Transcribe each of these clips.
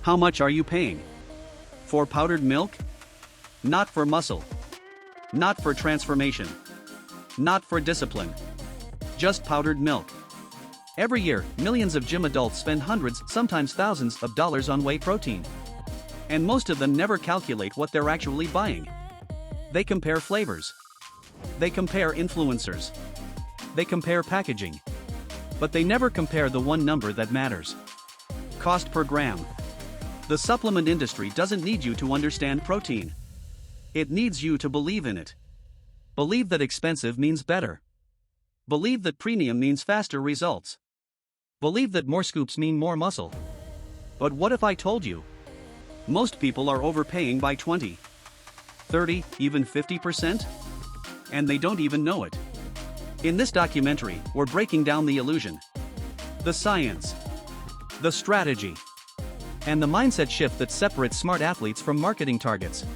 How much are you paying? For powdered milk? Not for muscle. Not for transformation. Not for discipline. Just powdered milk. Every year, millions of gym adults spend hundreds, sometimes thousands of dollars on whey protein. And most of them never calculate what they're actually buying. They compare flavors. They compare influencers. They compare packaging. But they never compare the one number that matters. Cost per gram. The supplement industry doesn't need you to understand protein. It needs you to believe in it. Believe that expensive means better. Believe that premium means faster results. Believe that more scoops mean more muscle. But what if I told you? Most people are overpaying by 20, 30, even 50%? And they don't even know it. In this documentary, we're breaking down the illusion, the science, the strategy, and the mindset shift that separates smart athletes from marketing targets.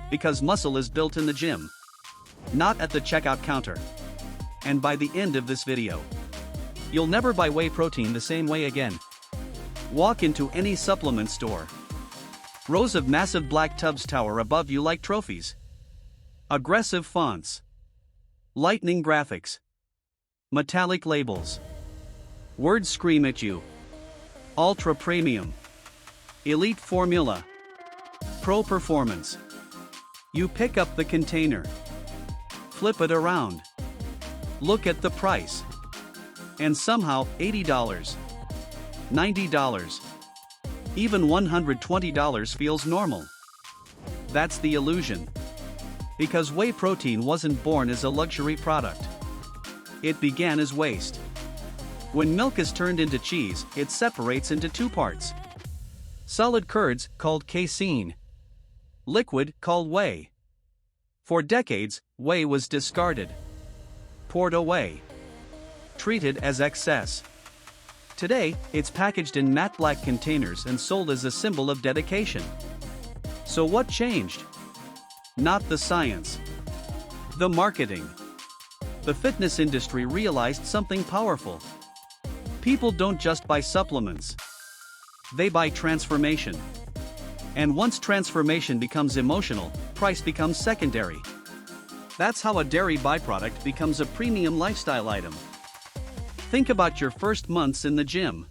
Because muscle is built in the gym, not at the checkout counter. And by the end of this video, you'll never buy whey protein the same way again. Walk into any supplement store. Rows of massive black tubs tower above you like trophies. Aggressive fonts. Lightning graphics. Metallic labels. Words scream at you. Ultra premium. Elite formula. Pro performance. You pick up the container. Flip it around. Look at the price. And somehow, $80, $90, even $120 feels normal. That's the illusion. Because whey protein wasn't born as a luxury product. It began as waste. When milk is turned into cheese, it separates into two parts. Solid curds, called casein. Liquid, called whey. For decades, whey was discarded. Poured away. Treated as excess. Today, it's packaged in matte black containers and sold as a symbol of dedication. So what changed? Not the science. The marketing. The fitness industry realized something powerful. People don't just buy supplements. They buy transformation. And once transformation becomes emotional, price becomes secondary. That's how a dairy byproduct becomes a premium lifestyle item. Think about your first months in the gym.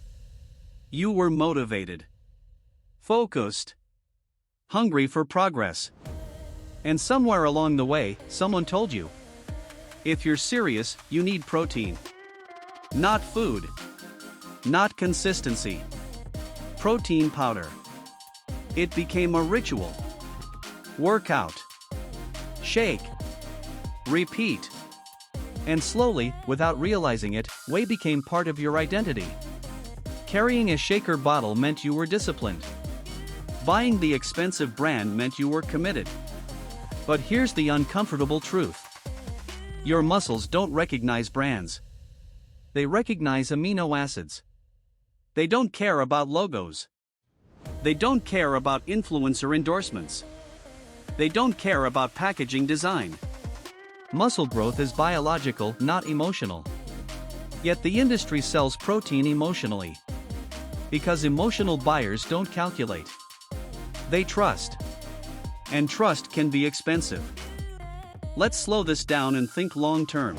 You were motivated, focused, hungry for progress. And somewhere along the way, someone told you, if you're serious, you need protein. Not food. Not consistency. Protein powder. It became a ritual. Workout. Shake. Repeat. And slowly, without realizing it, whey became part of your identity. Carrying a shaker bottle meant you were disciplined. Buying the expensive brand meant you were committed. But here's the uncomfortable truth. Your muscles don't recognize brands. They recognize amino acids. They don't care about logos. They don't care about influencer endorsements. They don't care about packaging design. Muscle growth is biological, not emotional. Yet the industry sells protein emotionally. Because emotional buyers don't calculate. They trust. And trust can be expensive. Let's slow this down and think long term.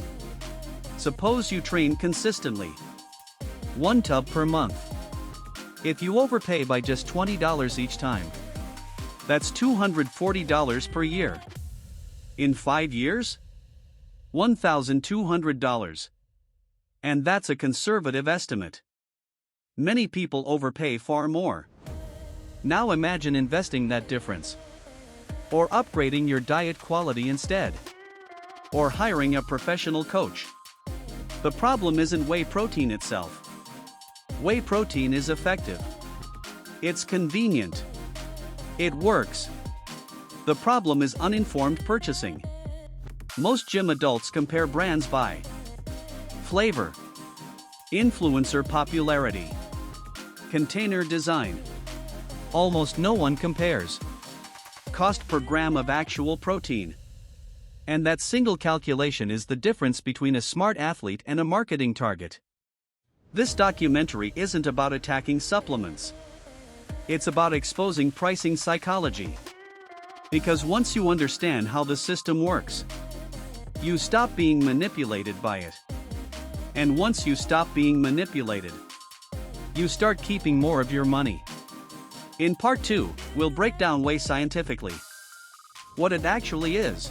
Suppose you train consistently. 1 tub per month. If you overpay by just $20 each time, that's $240 per year. In 5 years? $1,200. And that's a conservative estimate. Many people overpay far more. Now imagine investing that difference. Or upgrading your diet quality instead. Or hiring a professional coach. The problem isn't whey protein itself. Whey protein is effective. It's convenient. It works. The problem is uninformed purchasing. Most gym adults compare brands by flavor, influencer popularity, container design. Almost no one compares cost per gram of actual protein. And that single calculation is the difference between a smart athlete and a marketing target. This documentary isn't about attacking supplements. It's about exposing pricing psychology. Because once you understand how the system works, you stop being manipulated by it. And once you stop being manipulated, you start keeping more of your money. In part 2, we'll break down whey scientifically. What it actually is.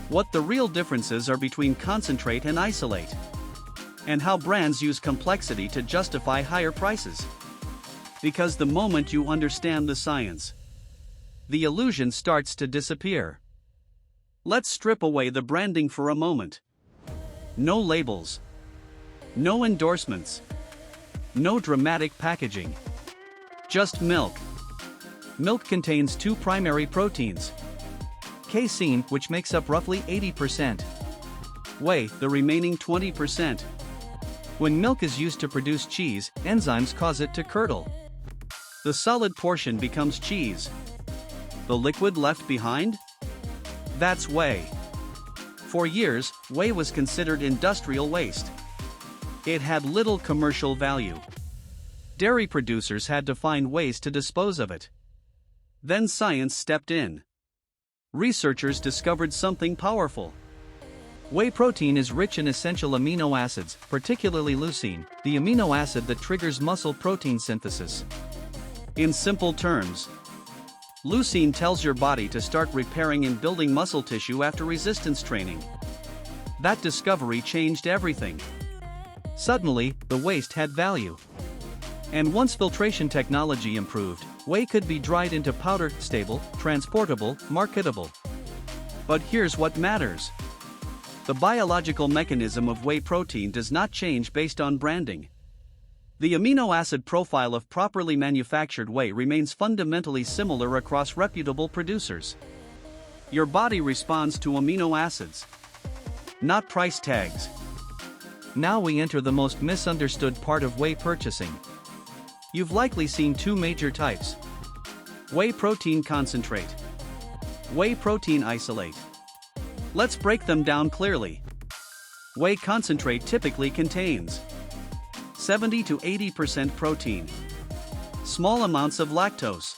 What the real differences are between concentrate and isolate. And how brands use complexity to justify higher prices. Because the moment you understand the science, the illusion starts to disappear. Let's strip away the branding for a moment. No labels. No endorsements. No dramatic packaging. Just milk. Milk contains 2 primary proteins. Casein, which makes up roughly 80%. Whey, the remaining 20%. When milk is used to produce cheese, enzymes cause it to curdle. The solid portion becomes cheese. The liquid left behind? That's whey. For years, whey was considered industrial waste. It had little commercial value. Dairy producers had to find ways to dispose of it. Then science stepped in. Researchers discovered something powerful. Whey protein is rich in essential amino acids, particularly leucine, the amino acid that triggers muscle protein synthesis. In simple terms, leucine tells your body to start repairing and building muscle tissue after resistance training. That discovery changed everything. Suddenly, the waste had value. And once filtration technology improved, whey could be dried into powder, stable, transportable, marketable. But here's what matters. The biological mechanism of whey protein does not change based on branding. The amino acid profile of properly manufactured whey remains fundamentally similar across reputable producers. Your body responds to amino acids, not price tags. Now we enter the most misunderstood part of whey purchasing. You've likely seen 2 major types. Whey protein concentrate. Whey protein isolate. Let's break them down clearly. Whey concentrate typically contains 70 to 80% protein, small amounts of lactose,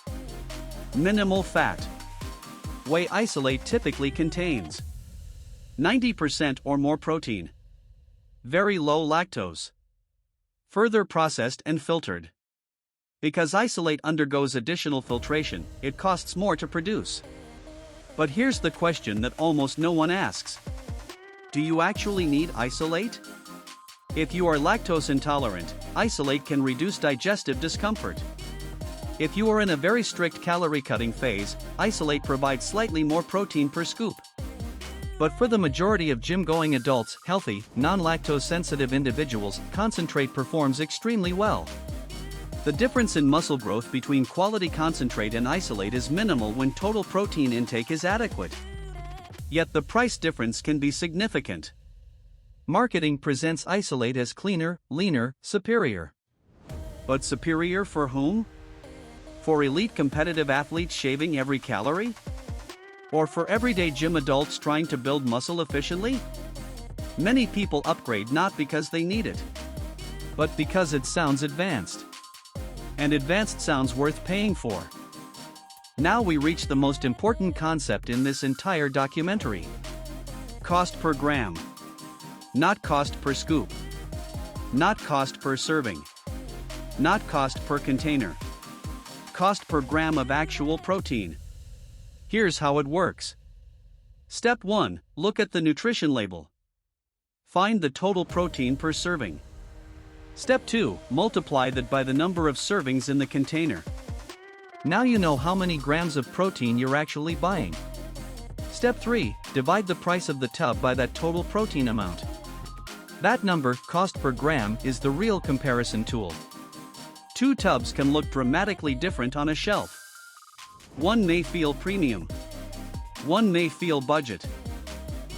minimal fat. Whey isolate typically contains 90% or more protein, very low lactose, further processed and filtered. Because isolate undergoes additional filtration, it costs more to produce. But here's the question that almost no one asks. Do you actually need isolate? If you are lactose intolerant, isolate can reduce digestive discomfort. If you are in a very strict calorie cutting phase, isolate provides slightly more protein per scoop. But for the majority of gym-going adults, healthy, non-lactose sensitive individuals, concentrate performs extremely well. The difference in muscle growth between quality concentrate and isolate is minimal when total protein intake is adequate. Yet the price difference can be significant. Marketing presents isolate as cleaner, leaner, superior. But superior for whom? For elite competitive athletes shaving every calorie? Or for everyday gym adults trying to build muscle efficiently? Many people upgrade not because they need it, but because it sounds advanced. And advanced sounds worth paying for. Now we reach the most important concept in this entire documentary. Cost per gram. Not cost per scoop. Not cost per serving. Not cost per container. Cost per gram of actual protein. Here's how it works. Step 1. Look at the nutrition label. Find the total protein per serving. Step 2. Multiply that by the number of servings in the container. Now you know how many grams of protein you're actually buying. Step 3. Divide the price of the tub by that total protein amount. That number, cost per gram, is the real comparison tool. 2 tubs can look dramatically different on a shelf. One may feel premium. One may feel budget.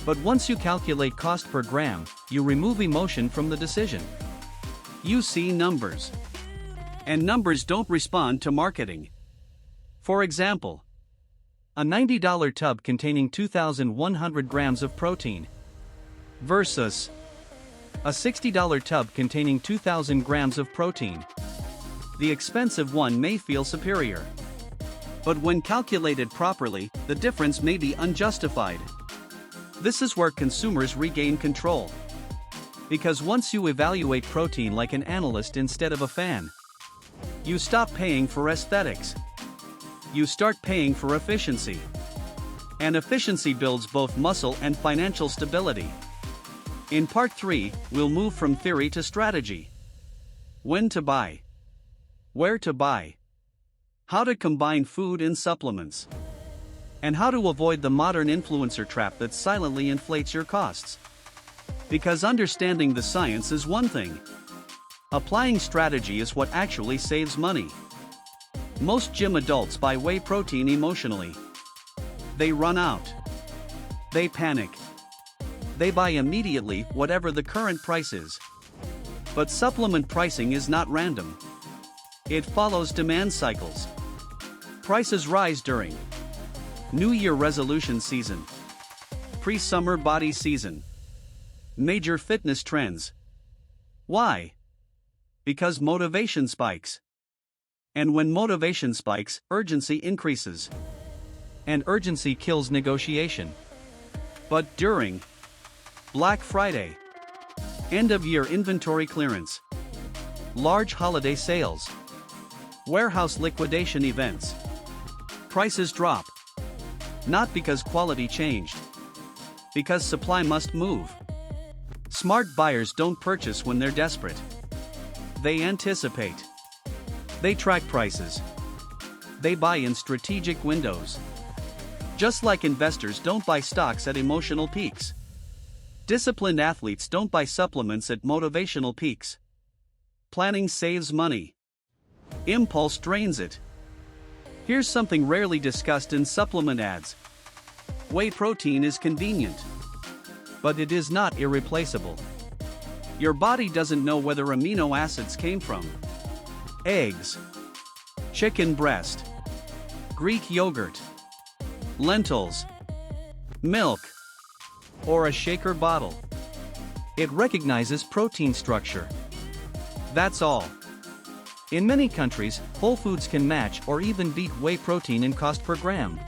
But once you calculate cost per gram, you remove emotion from the decision. You see numbers. And numbers don't respond to marketing. For example, a $90 tub containing 2,100 grams of protein versus a $60 tub containing 2,000 grams of protein. the expensive one may feel superior. But when calculated properly, the difference may be unjustified. This is where consumers regain control. Because once you evaluate protein like an analyst instead of a fan, you stop paying for aesthetics. You start paying for efficiency. And efficiency builds both muscle and financial stability. In part 3, we'll move from theory to strategy. When to buy. Where to buy. How to combine food and supplements. And how to avoid the modern influencer trap that silently inflates your costs. Because understanding the science is one thing. Applying strategy is what actually saves money. Most gym adults buy whey protein emotionally. They run out. They panic. They buy immediately, whatever the current price is. But supplement pricing is not random. It follows demand cycles. Prices rise during New Year resolution season, pre-summer body season, major fitness trends. Why? Because motivation spikes. And when motivation spikes, urgency increases. And urgency kills negotiation. But during Black Friday, end-of-year inventory clearance, large holiday sales, warehouse liquidation events, prices drop. Not because quality changed. Because supply must move. Smart buyers don't purchase when they're desperate. They anticipate. They track prices. They buy in strategic windows. Just like investors don't buy stocks at emotional peaks. Disciplined athletes don't buy supplements at motivational peaks. Planning saves money. Impulse drains it. Here's something rarely discussed in supplement ads. Whey protein is convenient. But it is not irreplaceable. Your body doesn't know whether amino acids came from eggs, chicken breast, Greek yogurt, lentils, milk, or a shaker bottle. It recognizes protein structure. That's all. In many countries, Whole Foods can match or even beat whey protein in cost per gram,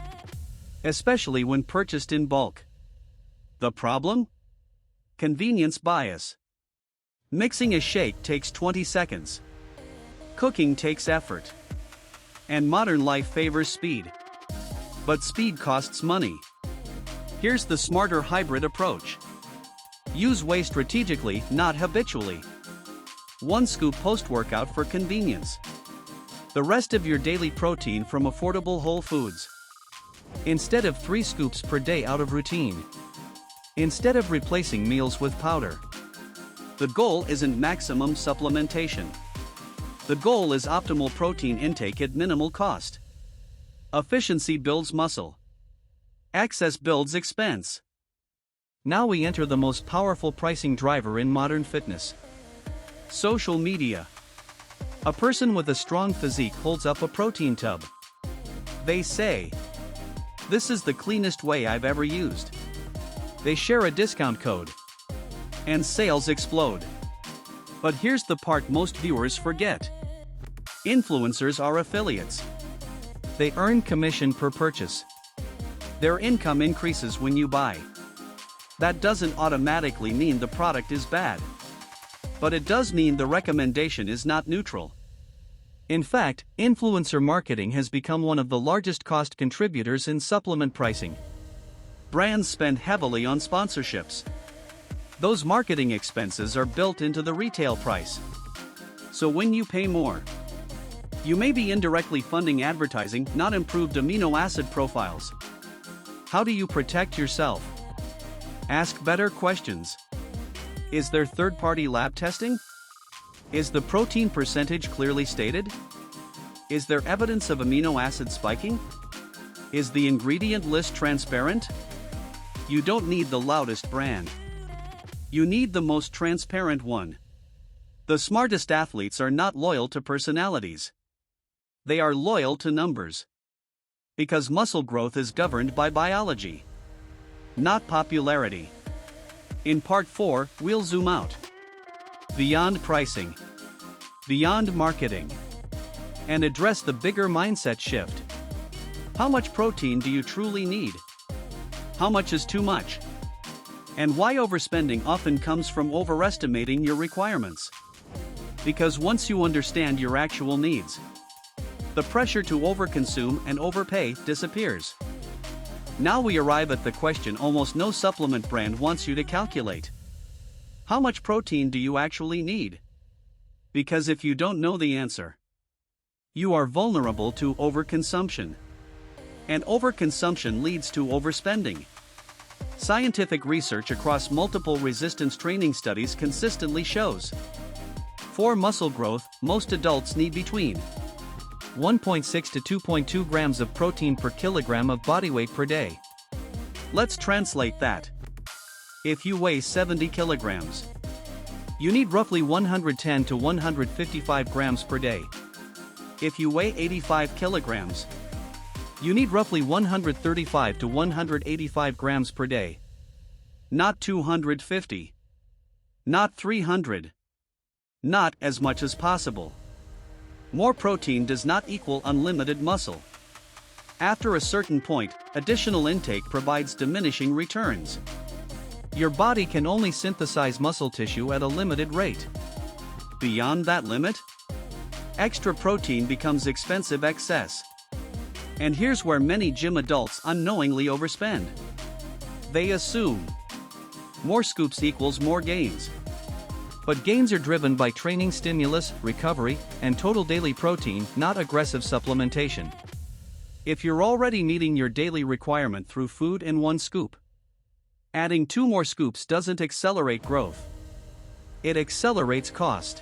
especially when purchased in bulk. The problem? Convenience bias. Mixing a shake takes 20 seconds. Cooking takes effort. And modern life favors speed. But speed costs money. Here's the smarter hybrid approach. Use whey strategically, not habitually. 1 scoop post-workout for convenience. The rest of your daily protein from affordable whole foods. Instead of 3 scoops per day out of routine. Instead of replacing meals with powder. The goal isn't maximum supplementation. The goal is optimal protein intake at minimal cost. Efficiency builds muscle. Access builds expense. Now we enter the most powerful pricing driver in modern fitness. Social media. A person with a strong physique holds up a protein tub. They say, "This is the cleanest whey I've ever used." They share a discount code. And sales explode. But here's the part most viewers forget. Influencers are affiliates. They earn commission per purchase. Their income increases when you buy. That doesn't automatically mean the product is bad. But it does mean the recommendation is not neutral. In fact, influencer marketing has become one of the largest cost contributors in supplement pricing. Brands spend heavily on sponsorships. Those marketing expenses are built into the retail price. So when you pay more, you may be indirectly funding advertising, not improved amino acid profiles. How do you protect yourself? Ask better questions. Is there third-party lab testing? Is the protein percentage clearly stated? Is there evidence of amino acid spiking? Is the ingredient list transparent? You don't need the loudest brand. You need the most transparent one. The smartest athletes are not loyal to personalities. They are loyal to numbers. Because muscle growth is governed by biology, not popularity. In part 4, we'll zoom out. Beyond pricing. Beyond marketing. and address the bigger mindset shift. How much protein do you truly need? How much is too much? And why overspending often comes from overestimating your requirements. Because once you understand your actual needs, the pressure to overconsume and overpay disappears. Now we arrive at the question almost no supplement brand wants you to calculate. How much protein do you actually need? Because if you don't know the answer, you are vulnerable to overconsumption. And overconsumption leads to overspending. Scientific research across multiple resistance training studies consistently shows for muscle growth, most adults need between 1.6 to 2.2 grams of protein per kilogram of body weight per day. Let's translate that. If you weigh 70 kilograms, you need roughly 110 to 155 grams per day. If you weigh 85 kilograms, you need roughly 135 to 185 grams per day. Not 250. Not 300. Not as much as possible. More protein does not equal unlimited muscle. After a certain point, additional intake provides diminishing returns. Your body can only synthesize muscle tissue at a limited rate. Beyond that limit, extra protein becomes expensive excess. And here's where many gym adults unknowingly overspend. They assume more scoops equals more gains. But gains are driven by training stimulus, recovery, and total daily protein, not aggressive supplementation. If you're already meeting your daily requirement through food and 1 scoop, adding 2 more scoops doesn't accelerate growth. It accelerates cost.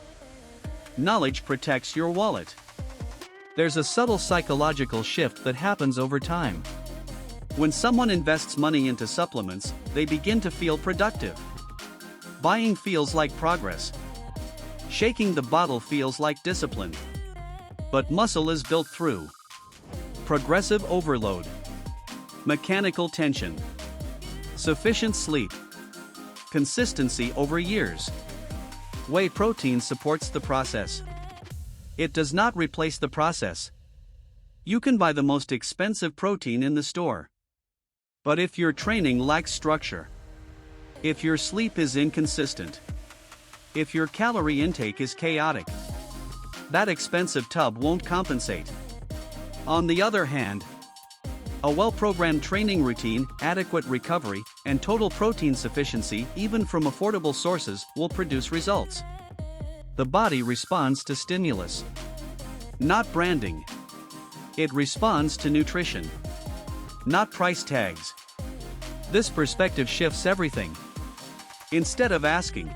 Knowledge protects your wallet. There's a subtle psychological shift that happens over time. When someone invests money into supplements, they begin to feel productive. Buying feels like progress. Shaking the bottle feels like discipline. But muscle is built through progressive overload, mechanical tension, sufficient sleep, consistency over years. Whey protein supports the process. It does not replace the process. You can buy the most expensive protein in the store. But if your training lacks structure, if your sleep is inconsistent, if your calorie intake is chaotic, that expensive tub won't compensate. On the other hand, a well-programmed training routine, adequate recovery, and total protein sufficiency, even from affordable sources, will produce results. The body responds to stimulus, not branding. It responds to nutrition, not price tags. This perspective shifts everything. Instead of asking,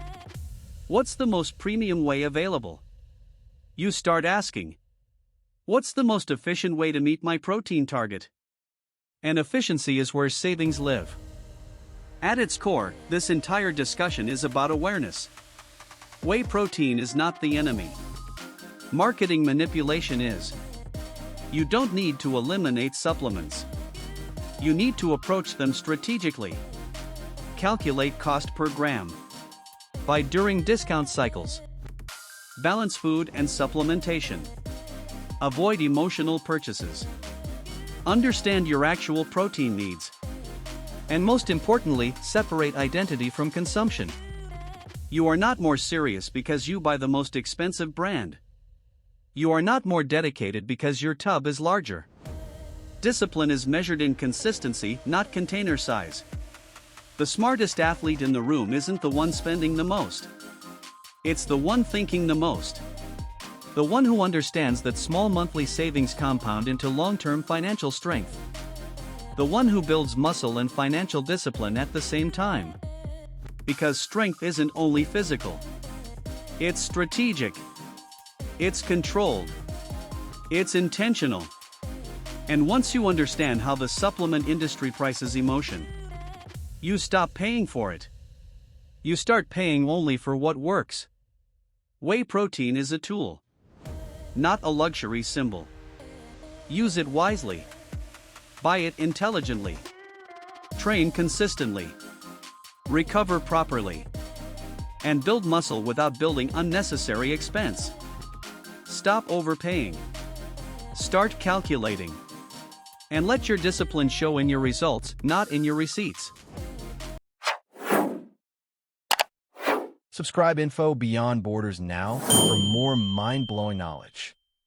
what's the most premium whey available? You start asking, what's the most efficient way to meet my protein target? And efficiency is where savings live. At its core, this entire discussion is about awareness. Whey protein is not the enemy. Marketing manipulation is. You don't need to eliminate supplements. You need to approach them strategically. Calculate cost per gram. Buy during discount cycles. Balance food and supplementation. Avoid emotional purchases. Understand your actual protein needs. And most importantly, separate identity from consumption. You are not more serious because you buy the most expensive brand. You are not more dedicated because your tub is larger. Discipline is measured in consistency, not container size. The smartest athlete in the room isn't the one spending the most. It's the one thinking the most. The one who understands that small monthly savings compound into long-term financial strength. The one who builds muscle and financial discipline at the same time. Because strength isn't only physical. It's strategic. It's controlled. It's intentional. And once you understand how the supplement industry prices emotion, you stop paying for it. You start paying only for what works. Whey protein is a tool, not a luxury symbol. Use it wisely. Buy it intelligently. Train consistently. Recover properly. And build muscle without building unnecessary expense. Stop overpaying. Start calculating. And let your discipline show in your results, not in your receipts. Subscribe Info Beyond Borders now for more mind-blowing knowledge.